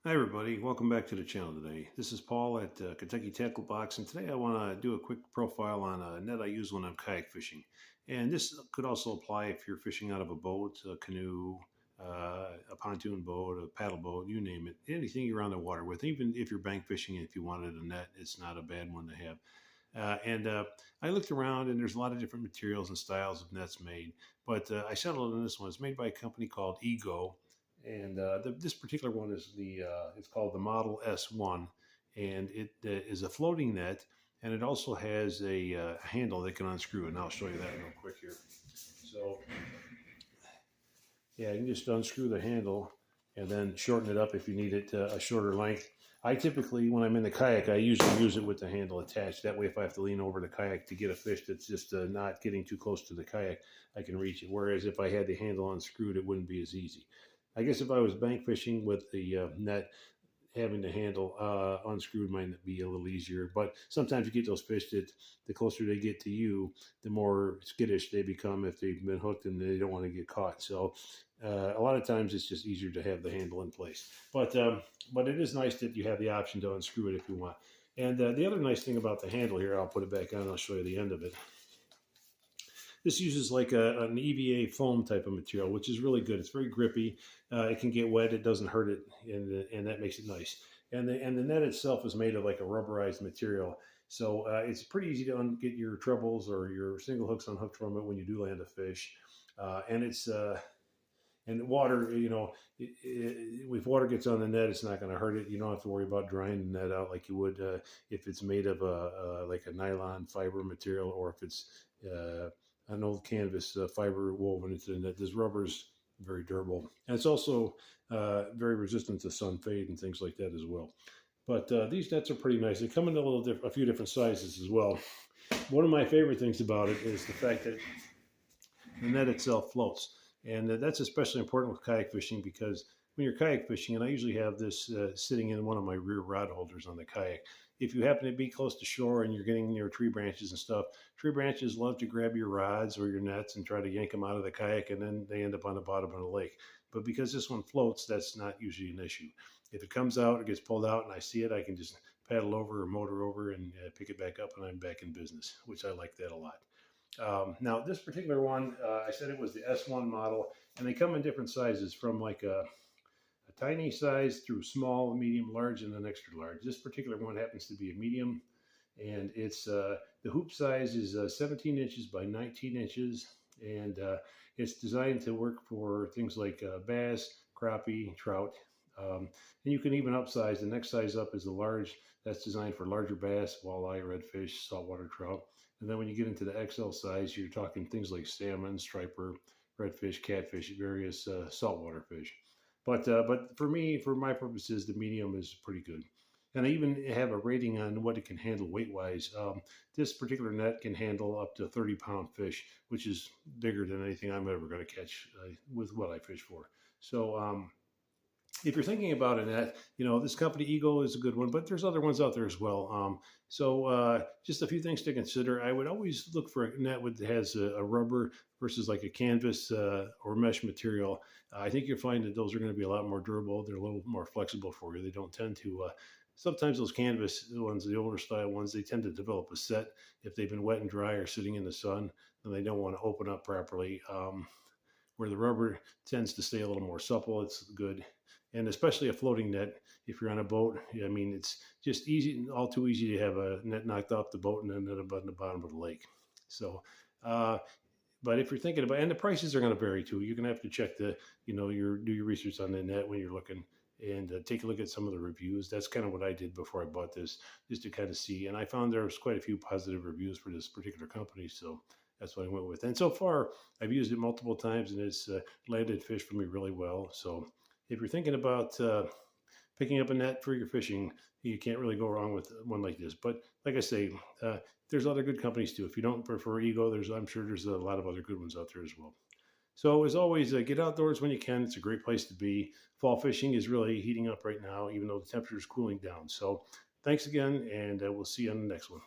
Hi everybody, welcome back to the channel today. This is Paul at Kentucky Tacklebox, and today I want to do a quick profile on a net I use when I'm kayak fishing. And this could also apply if you're fishing out of a boat, a canoe, a pontoon boat, a paddle boat, you name it. Anything you're on the water with, even if you're bank fishing and if you wanted a net, it's not a bad one to have. And I looked around, and there's a lot of different materials and styles of nets made, but I settled on this one. It's made by a company called Ego, and this particular one is it's called the Model S1, and it is a floating net, and it also has a handle that can unscrew, and I'll show you that real quick here. So yeah, you can just unscrew the handle and then shorten it up if you need it a shorter length. I typically, when I'm in the kayak, I usually use it with the handle attached. That way, if I have to lean over the kayak to get a fish that's just not getting too close to the kayak, I can reach it. Whereas if I had the handle unscrewed, it wouldn't be as easy. I guess if I was bank fishing with the net, having the handle unscrewed might be a little easier. But sometimes you get those fish that the closer they get to you, the more skittish they become if they've been hooked and they don't want to get caught. So a lot of times it's just easier to have the handle in place. But it is nice that you have the option to unscrew it if you want. And the other nice thing about the handle here, I'll put it back on. I'll show you the end of it. This uses like an EVA foam type of material, which is really good. It's very grippy. It can get wet. It doesn't hurt it, and that makes it nice. And the net itself is made of like a rubberized material, so it's pretty easy to get your trebles or your single hooks unhooked from it when you do land a fish. And it's and water, if water gets on the net, it's not going to hurt it. You don't have to worry about drying the net out like you would if it's made of like a nylon fiber material, or if it's an old canvas fiber woven into the net. This rubber's very durable, and it's also very resistant to sun fade and things like that as well. But these nets are pretty nice. They come in a few different sizes as well. One of my favorite things about it is the fact that the net itself floats. And that's especially important with kayak fishing, because when you're kayak fishing, and I usually have this sitting in one of my rear rod holders on the kayak, if you happen to be close to shore and you're getting near tree branches and stuff, tree branches love to grab your rods or your nets and try to yank them out of the kayak, and then they end up on the bottom of the lake. But because this one floats, that's not usually an issue. If it comes out, it gets pulled out, and I see it, I can just paddle over or motor over and pick it back up, and I'm back in business, which I like that a lot. Now, this particular one, I said it was the S1 model, and they come in different sizes from like a tiny size through small, medium, large, and then extra large. This particular one happens to be a medium, and it's the hoop size is 17 inches by 19 inches, and it's designed to work for things like bass, crappie, trout. And you can even upsize. The next size up is the large. That's designed for larger bass, walleye, redfish, saltwater trout. And then when you get into the XL size, you're talking things like salmon, striper, redfish, catfish, various saltwater fish. But for me, for my purposes, the medium is pretty good. And I even have a rating on what it can handle weight wise. This particular net can handle up to 30-pound fish, which is bigger than anything I'm ever going to catch with what I fish for. So if you're thinking about a net, this company Eagle is a good one, but there's other ones out there as well. So just a few things to consider. I would always look for a net that has a rubber versus like a canvas or mesh material. I think you'll find that those are going to be a lot more durable. They're a little more flexible for you. They don't tend to. Sometimes those canvas ones, the older style ones, they tend to develop a set if they've been wet and dry or sitting in the sun, and they don't want to open up properly. Where the rubber tends to stay a little more supple, it's good. And especially a floating net, if you're on a boat, I mean, it's just easy, all too easy to have a net knocked off the boat and end up on the bottom of the lake. So, but if you're thinking about, and the prices are going to vary too. You're going to have to check do your research on the net when you're looking, and take a look at some of the reviews. That's kind of what I did before I bought this, just to kind of see. And I found there was quite a few positive reviews for this particular company, so that's what I went with. And so far, I've used it multiple times, and it's landed fish for me really well. So if you're thinking about picking up a net for your fishing, you can't really go wrong with one like this. But like I say, there's other good companies too. If you don't prefer Ego, I'm sure there's a lot of other good ones out there as well. So as always, get outdoors when you can. It's a great place to be. Fall fishing is really heating up right now, even though the temperature is cooling down. So thanks again, and we'll see you on the next one.